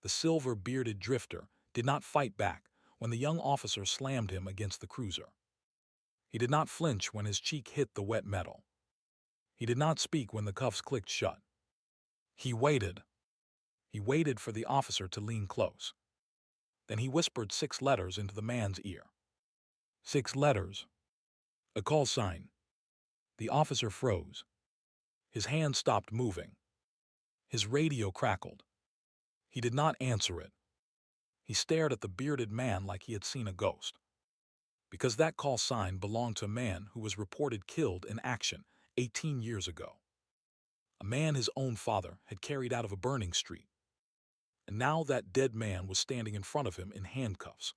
The silver-bearded drifter did not fight back when the young officer slammed him against the cruiser. He did not flinch when his cheek hit the wet metal. He did not speak when the cuffs clicked shut. He waited. He waited for the officer to lean close. Then he whispered 6 letters into the man's ear. 6 letters. A call sign. The officer froze. His hand stopped moving. His radio crackled. He did not answer it. He stared at the bearded man like he had seen a ghost. Because that call sign belonged to a man who was reported killed in action 18 years ago. A man his own father had carried out of a burning street. And now that dead man was standing in front of him in handcuffs.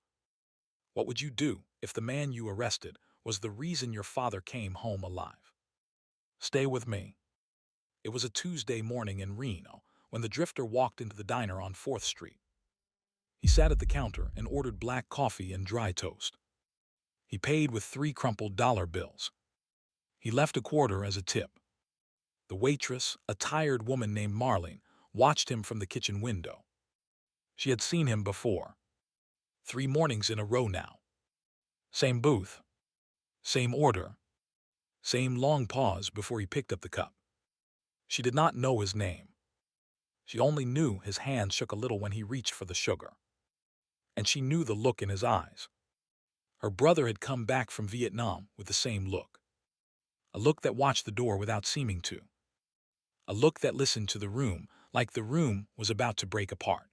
What would you do if the man you arrested was the reason your father came home alive? Stay with me. It was a Tuesday morning in Reno when the drifter walked into the diner on 4th Street. He sat at the counter and ordered black coffee and dry toast. He paid with 3 crumpled dollar bills. He left a quarter as a tip. The waitress, a tired woman named Marlene, watched him from the kitchen window. She had seen him before. 3 mornings in a row now. Same booth. Same order. Same long pause before he picked up the cup. She did not know his name. She only knew his hand shook a little when he reached for the sugar. And she knew the look in his eyes. Her brother had come back from Vietnam with the same look. A look that watched the door without seeming to. A look that listened to the room like the room was about to break apart.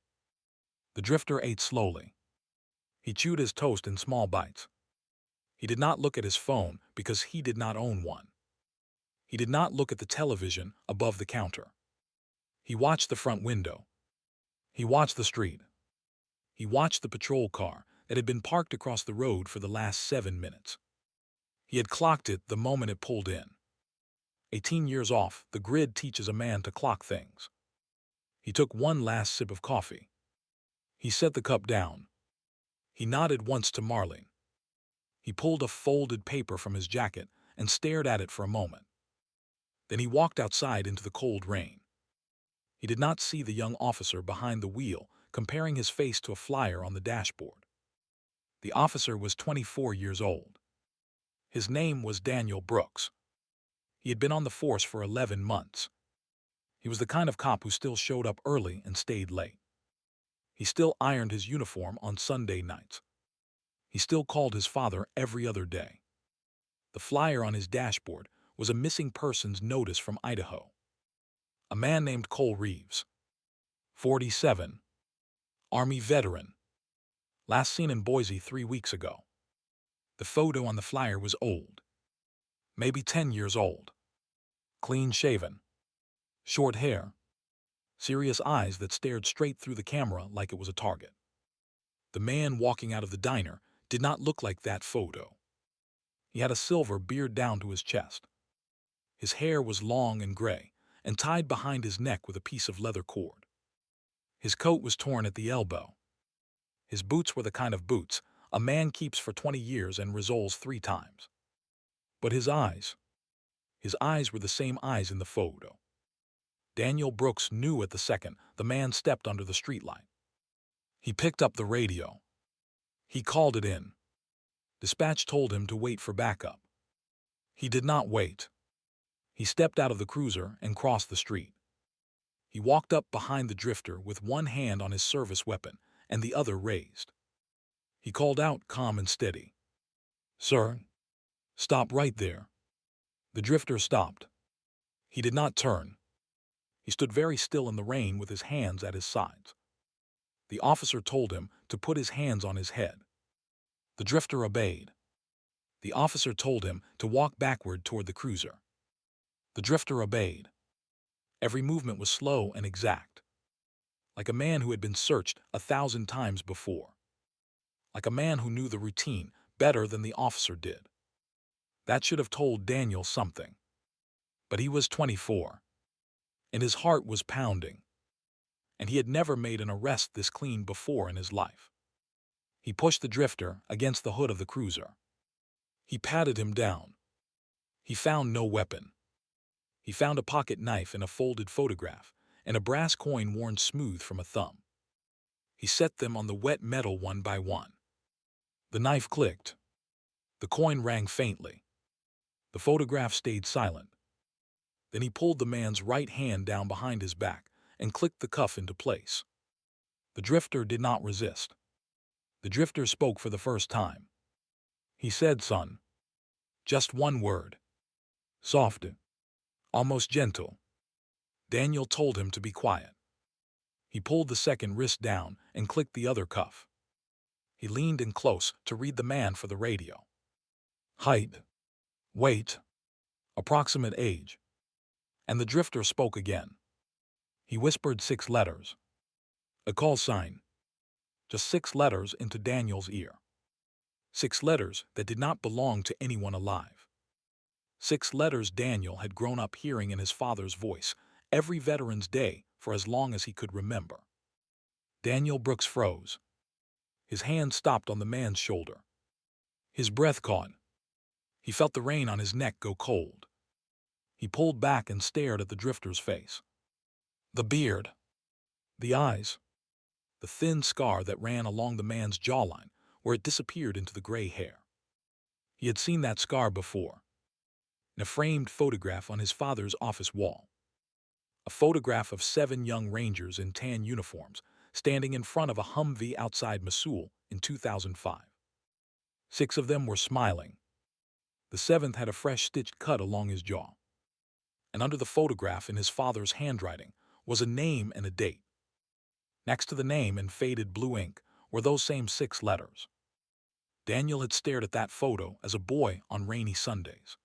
The drifter ate slowly. He chewed his toast in small bites. He did not look at his phone because he did not own one. He did not look at the television above the counter. He watched the front window. He watched the street. He watched the patrol car that had been parked across the road for the last 7 minutes. He had clocked it the moment it pulled in. 18 years off, the grid teaches a man to clock things. He took one last sip of coffee. He set the cup down. He nodded once to Marlene. He pulled a folded paper from his jacket and stared at it for a moment. Then he walked outside into the cold rain. He did not see the young officer behind the wheel comparing his face to a flyer on the dashboard. The officer was 24 years old. His name was Daniel Brooks. He had been on the force for 11 months. He was the kind of cop who still showed up early and stayed late. He still ironed his uniform on Sunday nights. He still called his father every other day. The flyer on his dashboard was a missing persons notice from Idaho. A man named Cole Reeves, 47, Army veteran, last seen in Boise 3 weeks ago. The photo on the flyer was old, maybe 10 years old, clean-shaven, short hair, serious eyes that stared straight through the camera like it was a target. The man walking out of the diner did not look like that photo. He had a silver beard down to his chest. His hair was long and gray and tied behind his neck with a piece of leather cord. His coat was torn at the elbow. His boots were the kind of boots a man keeps for 20 years and resoles 3 times. But his eyes were the same eyes in the photo. Daniel Brooks knew at the second the man stepped under the streetlight. He picked up the radio. He called it in. Dispatch told him to wait for backup. He did not wait. He stepped out of the cruiser and crossed the street. He walked up behind the drifter with one hand on his service weapon and the other raised. He called out calm and steady. "Sir, stop right there." The drifter stopped. He did not turn. He stood very still in the rain with his hands at his sides. The officer told him to put his hands on his head. The drifter obeyed. The officer told him to walk backward toward the cruiser. The drifter obeyed. Every movement was slow and exact. Like a man who had been searched 1,000 times before. Like a man who knew the routine better than the officer did. That should have told Daniel something. But he was 24. And his heart was pounding. And he had never made an arrest this clean before in his life. He pushed the drifter against the hood of the cruiser. He patted him down. He found no weapon. He found a pocket knife and a folded photograph, and a brass coin worn smooth from a thumb. He set them on the wet metal one by one. The knife clicked. The coin rang faintly. The photograph stayed silent. Then he pulled the man's right hand down behind his back and clicked the cuff into place. The drifter did not resist. The drifter spoke for the first time. He said, "Son." Just one word. Soft. Almost gentle. Daniel told him to be quiet. He pulled the second wrist down and clicked the other cuff. He leaned in close to read the man for the radio. Height. Weight. Approximate age. And the drifter spoke again. He whispered 6 letters. A call sign. Just 6 letters into Daniel's ear. 6 letters that did not belong to anyone alive. 6 letters Daniel had grown up hearing in his father's voice every Veterans Day for as long as he could remember. Daniel Brooks froze. His hand stopped on the man's shoulder. His breath caught. He felt the rain on his neck go cold. He pulled back and stared at the drifter's face. The beard. The eyes. The thin scar that ran along the man's jawline where it disappeared into the gray hair. He had seen that scar before. In a framed photograph on his father's office wall. A photograph of 7 young Rangers in tan uniforms standing in front of a Humvee outside Mosul in 2005. 6 of them were smiling. The 7th had a fresh stitched cut along his jaw. And under the photograph in his father's handwriting was a name and a date. Next to the name in faded blue ink were those same 6 letters. Daniel had stared at that photo as a boy on rainy Sundays.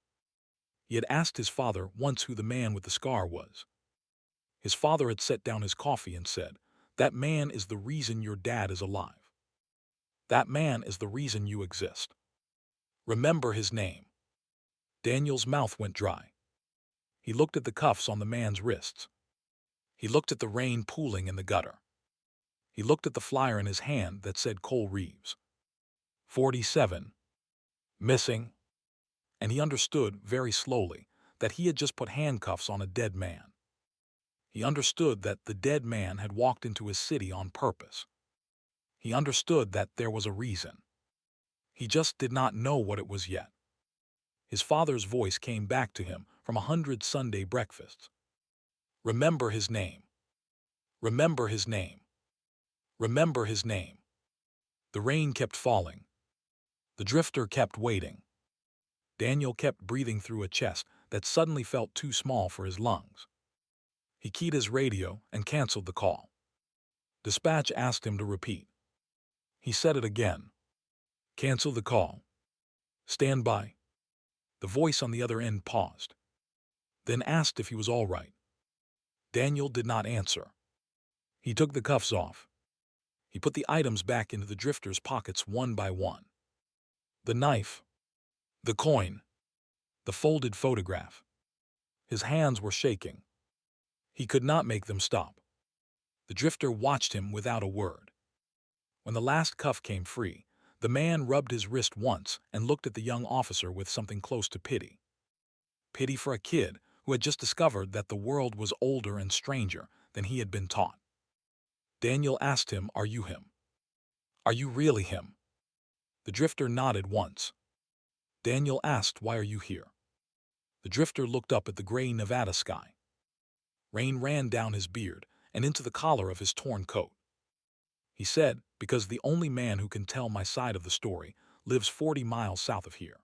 He had asked his father once who the man with the scar was. His father had set down his coffee and said, "That man is the reason your dad is alive. That man is the reason you exist. Remember his name." Daniel's mouth went dry. He looked at the cuffs on the man's wrists. He looked at the rain pooling in the gutter. He looked at the flyer in his hand that said Cole Reeves. 47. Missing. And he understood very slowly that he had just put handcuffs on a dead man. He understood that the dead man had walked into his city on purpose. He understood that there was a reason. He just did not know what it was yet. His father's voice came back to him from 100 Sunday breakfasts. Remember his name. Remember his name. Remember his name. The rain kept falling. The drifter kept waiting. Daniel kept breathing through a chest that suddenly felt too small for his lungs. He keyed his radio and canceled the call. Dispatch asked him to repeat. He said it again. Cancel the call. Stand by. The voice on the other end paused, then asked if he was all right. Daniel did not answer. He took the cuffs off. He put the items back into the drifter's pockets one by one. The knife. The coin. The folded photograph. His hands were shaking. He could not make them stop. The drifter watched him without a word. When the last cuff came free, the man rubbed his wrist once and looked at the young officer with something close to pity. Pity for a kid who had just discovered that the world was older and stranger than he had been taught. Daniel asked him, "Are you him? Are you really him?" The drifter nodded once. Daniel asked, "Why are you here?" The drifter looked up at the gray Nevada sky. Rain ran down his beard and into the collar of his torn coat. He said, "Because the only man who can tell my side of the story lives 40 miles south of here.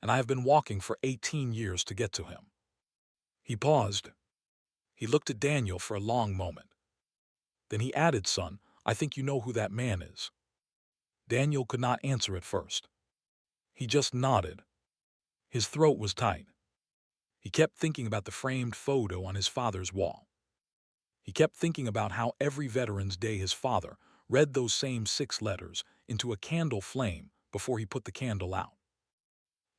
And I have been walking for 18 years to get to him." He paused. He looked at Daniel for a long moment. Then he added, "Son, I think you know who that man is." Daniel could not answer at first. He just nodded. His throat was tight. He kept thinking about the framed photo on his father's wall. He kept thinking about how every Veterans Day his father read those same 6 letters into a candle flame before he put the candle out.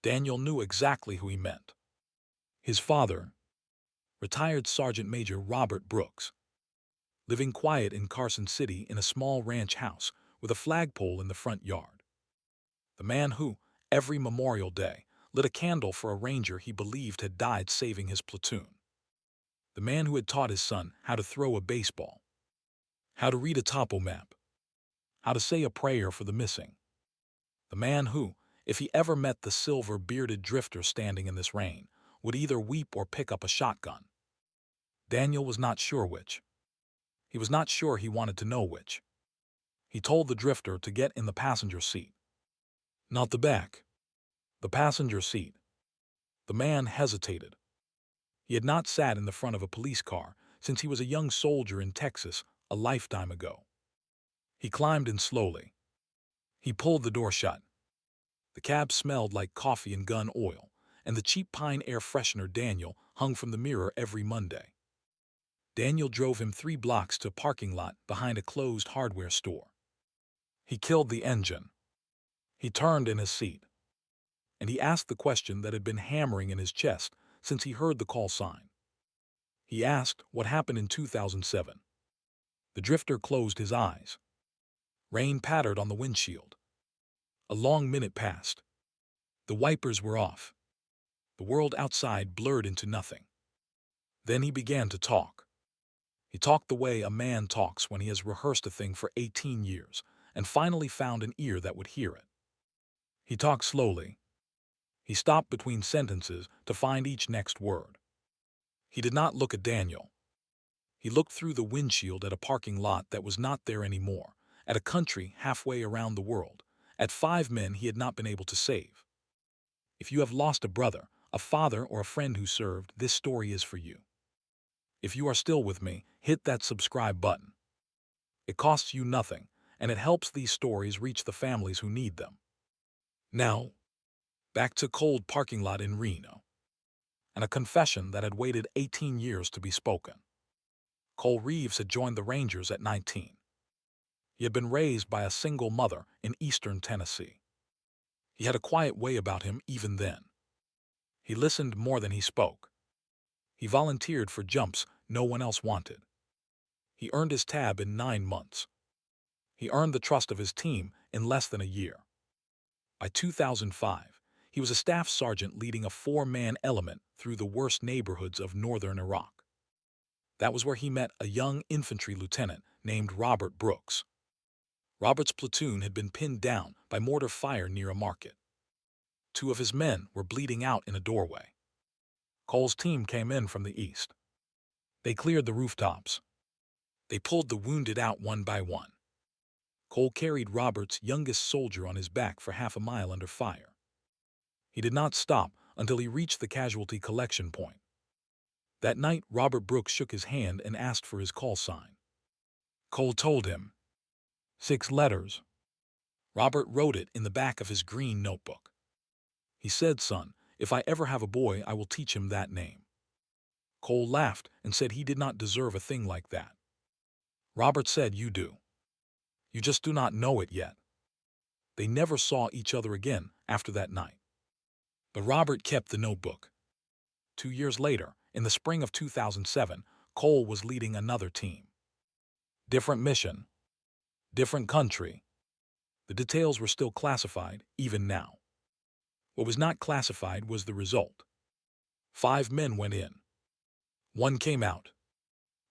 Daniel knew exactly who he meant. His father, retired Sergeant Major Robert Brooks, living quiet in Carson City in a small ranch house with a flagpole in the front yard. The man who, every Memorial Day, lit a candle for a ranger he believed had died saving his platoon. The man who had taught his son how to throw a baseball, how to read a topo map, how to say a prayer for the missing. The man who, if he ever met the silver-bearded drifter standing in this rain, would either weep or pick up a shotgun. Daniel was not sure which. He was not sure he wanted to know which. He told the drifter to get in the passenger seat. Not the back. The passenger seat. The man hesitated. He had not sat in the front of a police car since he was a young soldier in Texas a lifetime ago. He climbed in slowly. He pulled the door shut. The cab smelled like coffee and gun oil, and the cheap pine air freshener Daniel hung from the mirror every Monday. Daniel drove him 3 blocks to a parking lot behind a closed hardware store. He killed the engine. He turned in his seat. And he asked the question that had been hammering in his chest since he heard the call sign. He asked what happened in 2007. The drifter closed his eyes. Rain pattered on the windshield. A long minute passed. The wipers were off. The world outside blurred into nothing. Then he began to talk. He talked the way a man talks when he has rehearsed a thing for 18 years and finally found an ear that would hear it. He talked slowly. He stopped between sentences to find each next word. He did not look at Daniel. He looked through the windshield at a parking lot that was not there anymore, at a country halfway around the world, at 5 men he had not been able to save. If you have lost a brother, a father, or a friend who served, this story is for you. If you are still with me, hit that subscribe button. It costs you nothing, and it helps these stories reach the families who need them. Now, back to cold parking lot in Reno, and a confession that had waited 18 years to be spoken. Cole Reeves had joined the Rangers at 19. He had been raised by a single mother in eastern Tennessee. He had a quiet way about him even then. He listened more than he spoke. He volunteered for jumps no one else wanted. He earned his tab in 9 months. He earned the trust of his team in less than a year. By 2005, he was a staff sergeant leading a 4-man element through the worst neighborhoods of northern Iraq. That was where he met a young infantry lieutenant named Robert Brooks. Robert's platoon had been pinned down by mortar fire near a market. 2 of his men were bleeding out in a doorway. Cole's team came in from the east. They cleared the rooftops. They pulled the wounded out one by one. Cole carried Robert's youngest soldier on his back for half a mile under fire. He did not stop until he reached the casualty collection point. That night, Robert Brooks shook his hand and asked for his call sign. Cole told him. 6 letters. Robert wrote it in the back of his green notebook. He said, "Son, if I ever have a boy, I will teach him that name." Cole laughed and said he did not deserve a thing like that. Robert said, "You do. You just do not know it yet." They never saw each other again after that night. But Robert kept the notebook. 2 years later, in the spring of 2007, Cole was leading another team. Different mission. Different country. The details were still classified, even now. What was not classified was the result. 5 men went in. 1 came out.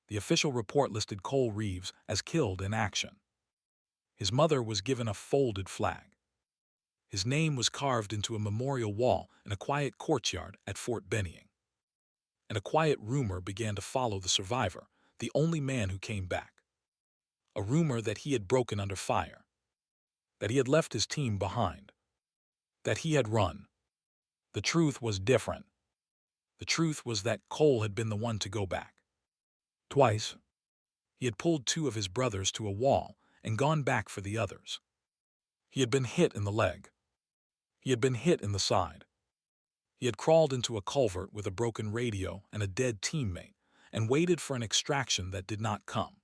The official report listed Cole Reeves as killed in action. His mother was given a folded flag. His name was carved into a memorial wall in a quiet courtyard at Fort Benning. And a quiet rumor began to follow the survivor, the only man who came back. A rumor that he had broken under fire, that he had left his team behind, that he had run. The truth was different. The truth was that Cole had been the one to go back. Twice. He had pulled 2 of his brothers to a wall and gone back for the others. He had been hit in the leg. He had been hit in the side. He had crawled into a culvert with a broken radio and a dead teammate and waited for an extraction that did not come.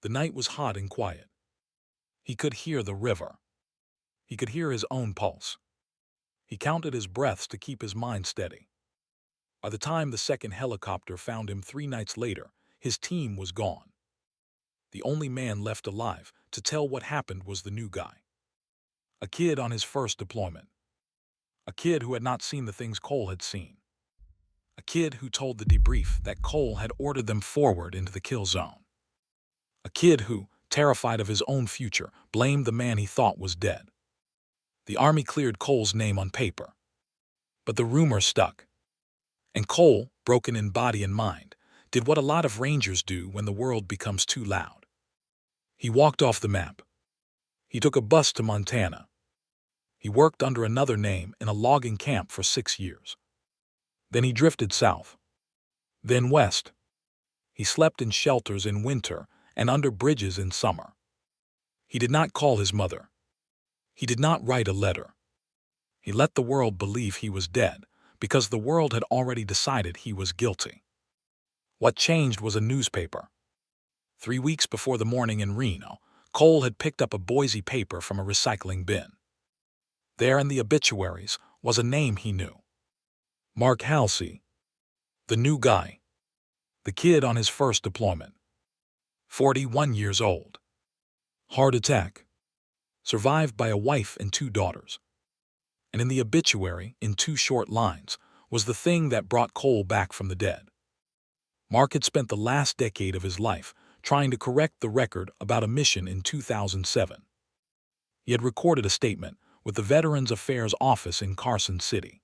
The night was hot and quiet. He could hear the river. He could hear his own pulse. He counted his breaths to keep his mind steady. By the time the second helicopter found him 3 nights later, his team was gone. The only man left alive to tell what happened was the new guy. A kid on his first deployment. A kid who had not seen the things Cole had seen. A kid who told the debrief that Cole had ordered them forward into the kill zone. A kid who, terrified of his own future, blamed the man he thought was dead. The army cleared Cole's name on paper. But the rumor stuck. And Cole, broken in body and mind, did what a lot of Rangers do when the world becomes too loud. He walked off the map. He took a bus to Montana. He worked under another name in a logging camp for 6 years. Then he drifted south. Then west. He slept in shelters in winter and under bridges in summer. He did not call his mother. He did not write a letter. He let the world believe he was dead because the world had already decided he was guilty. What changed was a newspaper. 3 weeks before the morning in Reno, Cole had picked up a Boise paper from a recycling bin. There in the obituaries was a name he knew. Mark Halsey. The new guy. The kid on his first deployment. 41 years old. Heart attack. Survived by a wife and 2 daughters. And in the obituary, in 2 short lines, was the thing that brought Cole back from the dead. Mark had spent the last decade of his life trying to correct the record about a mission in 2007. He had recorded a statement with the Veterans Affairs Office in Carson City.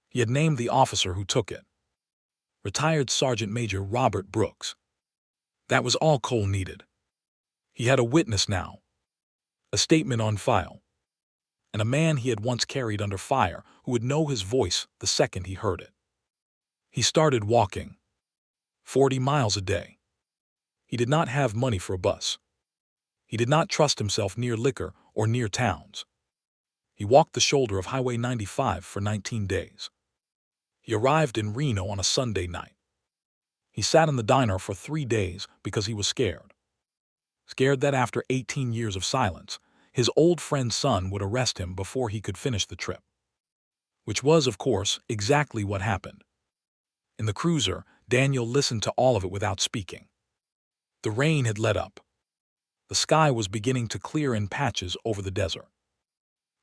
He had named the officer who took it. Retired Sergeant Major Robert Brooks. That was all Cole needed. He had a witness now. A statement on file. And a man he had once carried under fire who would know his voice the second he heard it. He started walking. 40 miles a day. He did not have money for a bus. He did not trust himself near liquor or near towns. He walked the shoulder of Highway 95 for 19 days. He arrived in Reno on a Sunday night. He sat in the diner for 3 days because he was scared. Scared that after 18 years of silence, his old friend's son would arrest him before he could finish the trip. Which was, of course, exactly what happened. In the cruiser, Daniel listened to all of it without speaking. The rain had let up. The sky was beginning to clear in patches over the desert.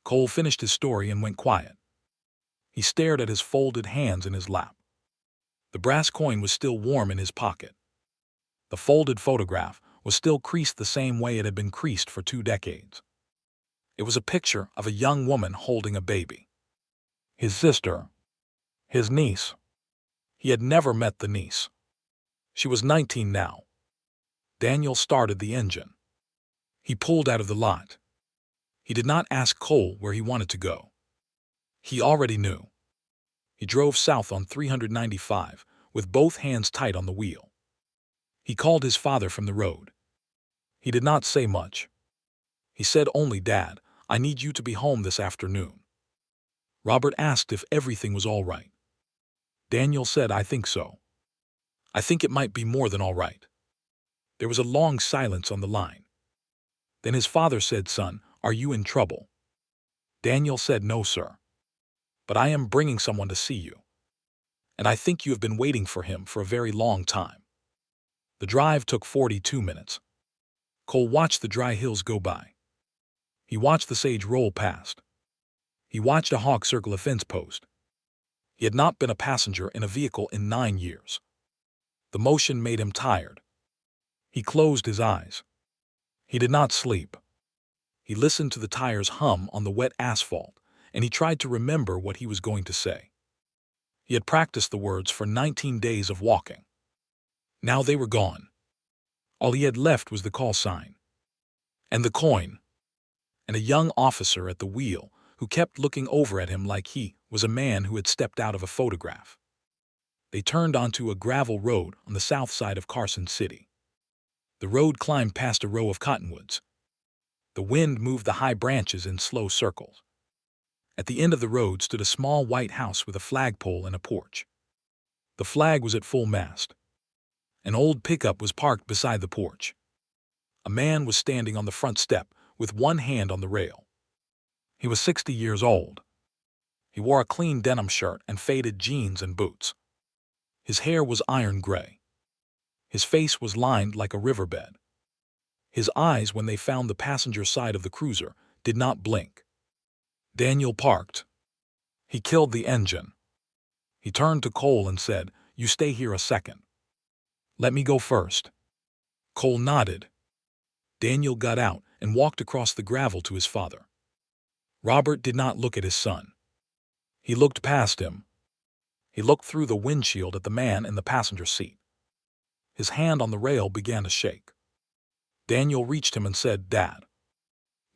Cole finished his story and went quiet. He stared at his folded hands in his lap. The brass coin was still warm in his pocket. The folded photograph was still creased the same way it had been creased for 2 decades. It was a picture of a young woman holding a baby. His sister. His niece. He had never met the niece. She was 19 now. Daniel started the engine. He pulled out of the lot. He did not ask Cole where he wanted to go. He already knew. He drove south on 395 with both hands tight on the wheel. He called his father from the road. He did not say much. He said only, "Dad, I need you to be home this afternoon." Robert asked if everything was all right. Daniel said, "I think so. I think it might be more than all right." There was a long silence on the line. Then his father said, "Son, are you in trouble?" Daniel said, "No, sir. But I am bringing someone to see you. And I think you have been waiting for him for a very long time." The drive took 42 minutes. Cole watched the dry hills go by. He watched the sage roll past. He watched a hawk circle a fence post. He had not been a passenger in a vehicle in 9 years. The motion made him tired. He closed his eyes. He did not sleep. He listened to the tires hum on the wet asphalt, and he tried to remember what he was going to say. He had practiced the words for 19 days of walking. Now they were gone. All he had left was the call sign. And the coin. And a young officer at the wheel who kept looking over at him like he was a man who had stepped out of a photograph. They turned onto a gravel road on the south side of Carson City. The road climbed past a row of cottonwoods. The wind moved the high branches in slow circles. At the end of the road stood a small white house with a flagpole and a porch. The flag was at full mast. An old pickup was parked beside the porch. A man was standing on the front step with one hand on the rail. He was 60 years old. He wore a clean denim shirt and faded jeans and boots. His hair was iron gray. His face was lined like a riverbed. His eyes, when they found the passenger side of the cruiser, did not blink. Daniel parked. He killed the engine. He turned to Cole and said, "You stay here a second. Let me go first." Cole nodded. Daniel got out and walked across the gravel to his father. Robert did not look at his son. He looked past him. He looked through the windshield at the man in the passenger seat. His hand on the rail began to shake. Daniel reached him and said, "Dad.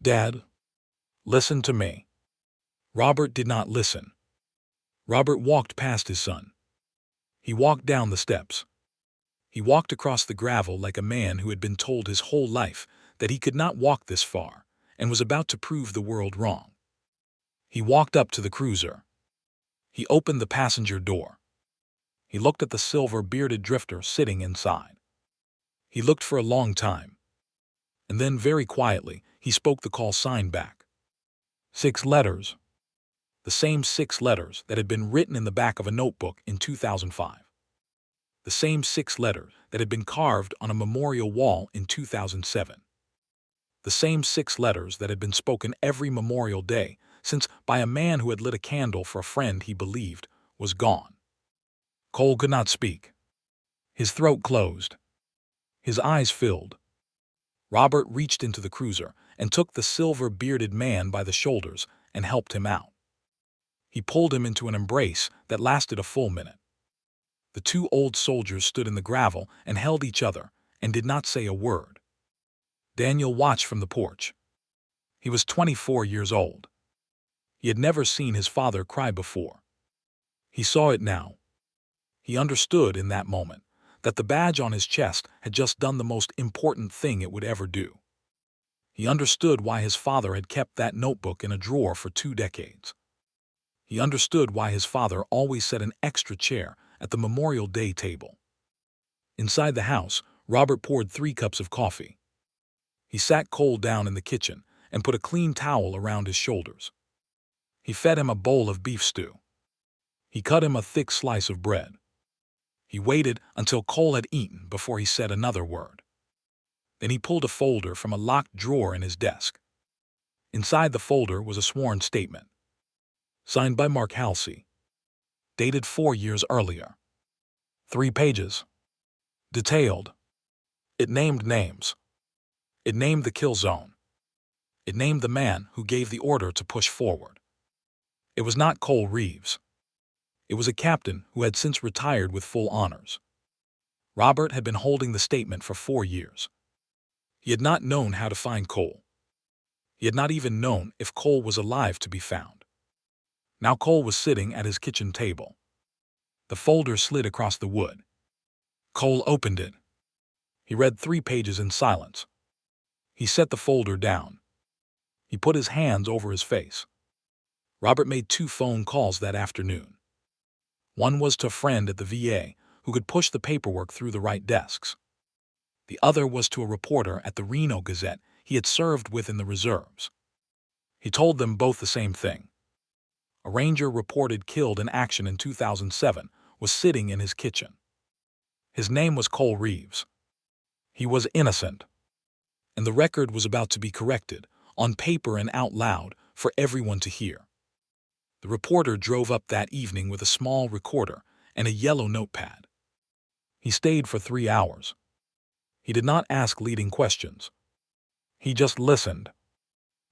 Dad, listen to me." Robert did not listen. Robert walked past his son. He walked down the steps. He walked across the gravel like a man who had been told his whole life that he could not walk this far and was about to prove the world wrong. He walked up to the cruiser. He opened the passenger door. He looked at the silver-bearded drifter sitting inside. He looked for a long time. And then, very quietly, he spoke the call sign back. 6 letters. The same 6 letters that had been written in the back of a notebook in 2005. The same 6 letters that had been carved on a memorial wall in 2007. The same 6 letters that had been spoken every Memorial Day since by a man who had lit a candle for a friend he believed was gone. Cole could not speak. His throat closed. His eyes filled. Robert reached into the cruiser and took the silver-bearded man by the shoulders and helped him out. He pulled him into an embrace that lasted a full minute. The 2 old soldiers stood in the gravel and held each other and did not say a word. Daniel watched from the porch. He was 24 years old. He had never seen his father cry before. He saw it now. He understood in that moment that the badge on his chest had just done the most important thing it would ever do. He understood why his father had kept that notebook in a drawer for 2 decades. He understood why his father always set an extra chair at the Memorial Day table. Inside the house, Robert poured 3 cups of coffee. He sat Cole down in the kitchen and put a clean towel around his shoulders. He fed him a bowl of beef stew. He cut him a thick slice of bread. He waited until Cole had eaten before he said another word. Then he pulled a folder from a locked drawer in his desk. Inside the folder was a sworn statement, signed by Mark Halsey, dated 4 years earlier. 3 pages. Detailed. It named names. It named the kill zone. It named the man who gave the order to push forward. It was not Cole Reeves. It was a captain who had since retired with full honors. Robert had been holding the statement for 4 years. He had not known how to find Cole. He had not even known if Cole was alive to be found. Now Cole was sitting at his kitchen table. The folder slid across the wood. Cole opened it. He read 3 pages in silence. He set the folder down. He put his hands over his face. Robert made 2 phone calls that afternoon. One was to a friend at the VA who could push the paperwork through the right desks. The other was to a reporter at the Reno Gazette he had served with in the reserves. He told them both the same thing. A ranger reported killed in action in 2007 was sitting in his kitchen. His name was Cole Reeves. He was innocent. And the record was about to be corrected, on paper and out loud, for everyone to hear. The reporter drove up that evening with a small recorder and a yellow notepad. He stayed for 3 hours. He did not ask leading questions. He just listened.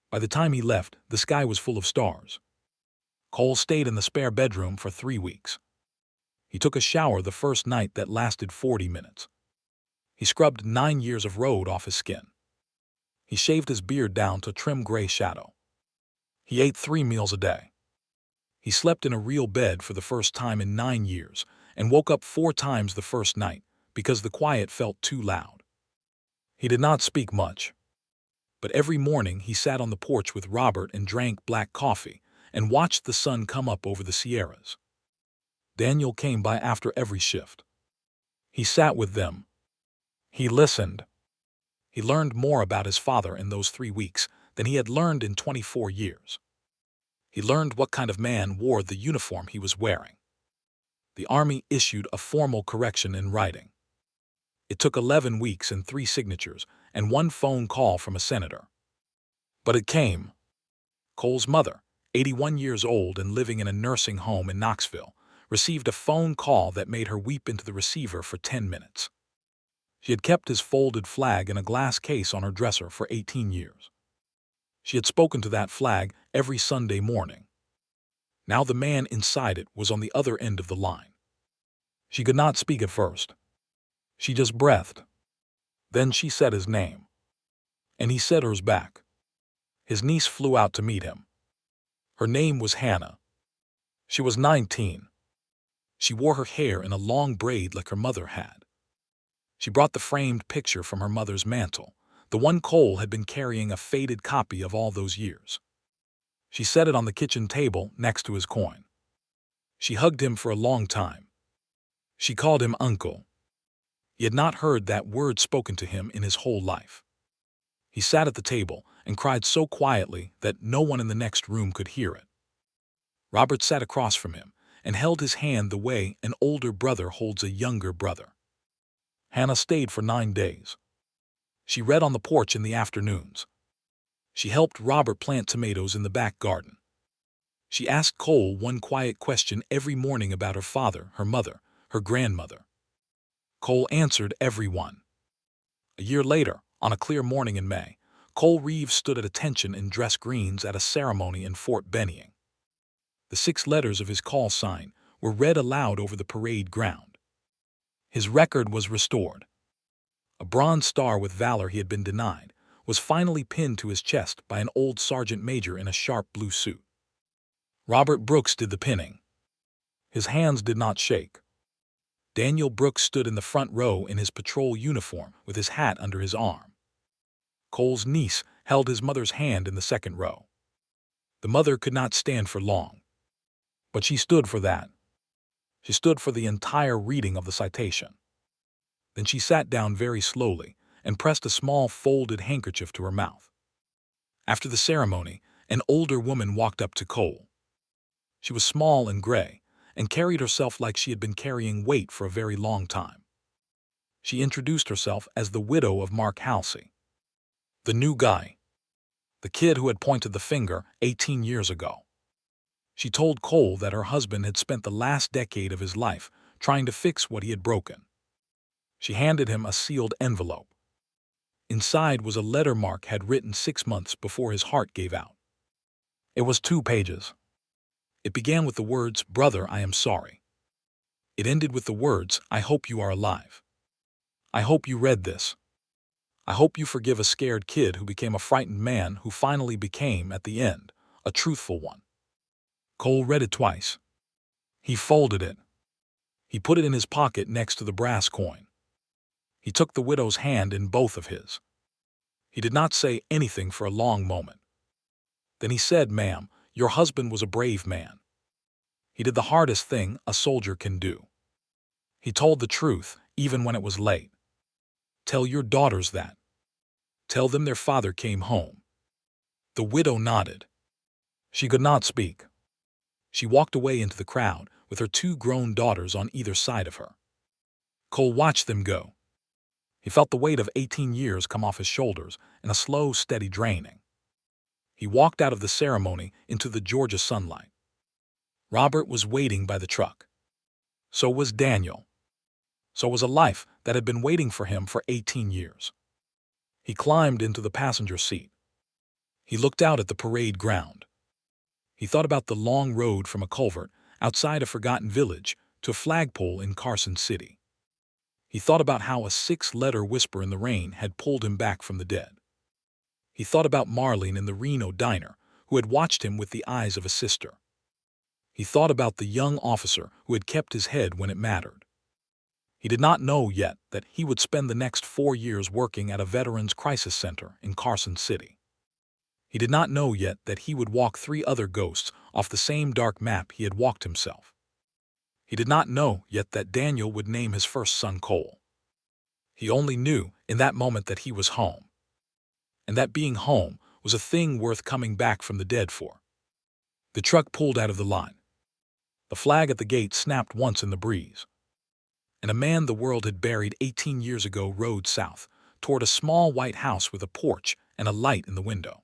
By the time he left, the sky was full of stars. Cole stayed in the spare bedroom for 3 weeks. He took a shower the first night that lasted 40 minutes. He scrubbed 9 years of road off his skin. He shaved his beard down to trim gray shadow. He ate 3 meals a day. He slept in a real bed for the first time in 9 years and woke up 4 times the first night because the quiet felt too loud. He did not speak much. But every morning he sat on the porch with Robert and drank black coffee and watched the sun come up over the Sierras. Daniel came by after every shift. He sat with them. He listened. He learned more about his father in those 3 weeks than he had learned in 24 years. He learned what kind of man wore the uniform he was wearing. The Army issued a formal correction in writing. It took 11 weeks and 3 signatures and 1 phone call from a senator. But it came. Cole's mother, 81 years old and living in a nursing home in Knoxville, received a phone call that made her weep into the receiver for 10 minutes. She had kept his folded flag in a glass case on her dresser for 18 years. She had spoken to that flag every Sunday morning. Now the man inside it was on the other end of the line. She could not speak at first. She just breathed. Then she said his name. And he said hers back. His niece flew out to meet him. Her name was Hannah. She was 19. She wore her hair in a long braid like her mother had. She brought the framed picture from her mother's mantel, the one Cole had been carrying a faded copy of all those years. She set it on the kitchen table next to his coin. She hugged him for a long time. She called him uncle. He had not heard that word spoken to him in his whole life. He sat at the table and cried so quietly that no one in the next room could hear it. Robert sat across from him and held his hand the way an older brother holds a younger brother. Hannah stayed for 9 days. She read on the porch in the afternoons. She helped Robert plant tomatoes in the back garden. She asked Cole one quiet question every morning about her father, her mother, her grandmother. Cole answered every one. A year later, on a clear morning in May, Cole Reeves stood at attention in dress greens at a ceremony in Fort Benning. The 6 letters of his call sign were read aloud over the parade ground. His record was restored. A bronze star with valor he had been denied was finally pinned to his chest by an old sergeant major in a sharp blue suit. Robert Brooks did the pinning. His hands did not shake. Daniel Brooks stood in the front row in his patrol uniform with his hat under his arm. Cole's niece held his mother's hand in the second row. The mother could not stand for long. But she stood for that. She stood for the entire reading of the citation. Then she sat down very slowly and pressed a small folded handkerchief to her mouth. After the ceremony, an older woman walked up to Cole. She was small and gray and carried herself like she had been carrying weight for a very long time. She introduced herself as the widow of Mark Halsey, the new guy, the kid who had pointed the finger 18 years ago. She told Cole that her husband had spent the last decade of his life trying to fix what he had broken. She handed him a sealed envelope. Inside was a letter Mark had written 6 months before his heart gave out. It was 2 pages. It began with the words, "Brother, I am sorry." It ended with the words, "I hope you are alive. I hope you read this. I hope you forgive a scared kid who became a frightened man who finally became, at the end, a truthful one." Cole read it twice. He folded it. He put it in his pocket next to the brass coin. He took the widow's hand in both of his. He did not say anything for a long moment. Then he said, "Ma'am, your husband was a brave man. He did the hardest thing a soldier can do. He told the truth, even when it was late. Tell your daughters that. Tell them their father came home." The widow nodded. She could not speak. She walked away into the crowd with her 2 grown daughters on either side of her. Cole watched them go. He felt the weight of 18 years come off his shoulders in a slow, steady draining. He walked out of the ceremony into the Georgia sunlight. Robert was waiting by the truck. So was Daniel. So was a life that had been waiting for him for 18 years. He climbed into the passenger seat. He looked out at the parade ground. He thought about the long road from a culvert outside a forgotten village to a flagpole in Carson City. He thought about how a 6-letter whisper in the rain had pulled him back from the dead. He thought about Marlene in the Reno diner, who had watched him with the eyes of a sister. He thought about the young officer who had kept his head when it mattered. He did not know yet that he would spend the next 4 years working at a veterans crisis center in Carson City. He did not know yet that he would walk 3 other ghosts off the same dark map he had walked himself. He did not know yet that Daniel would name his first son Cole. He only knew in that moment that he was home. And that being home was a thing worth coming back from the dead for. The truck pulled out of the line. The flag at the gate snapped once in the breeze. And a man the world had buried 18 years ago rode south toward a small white house with a porch and a light in the window.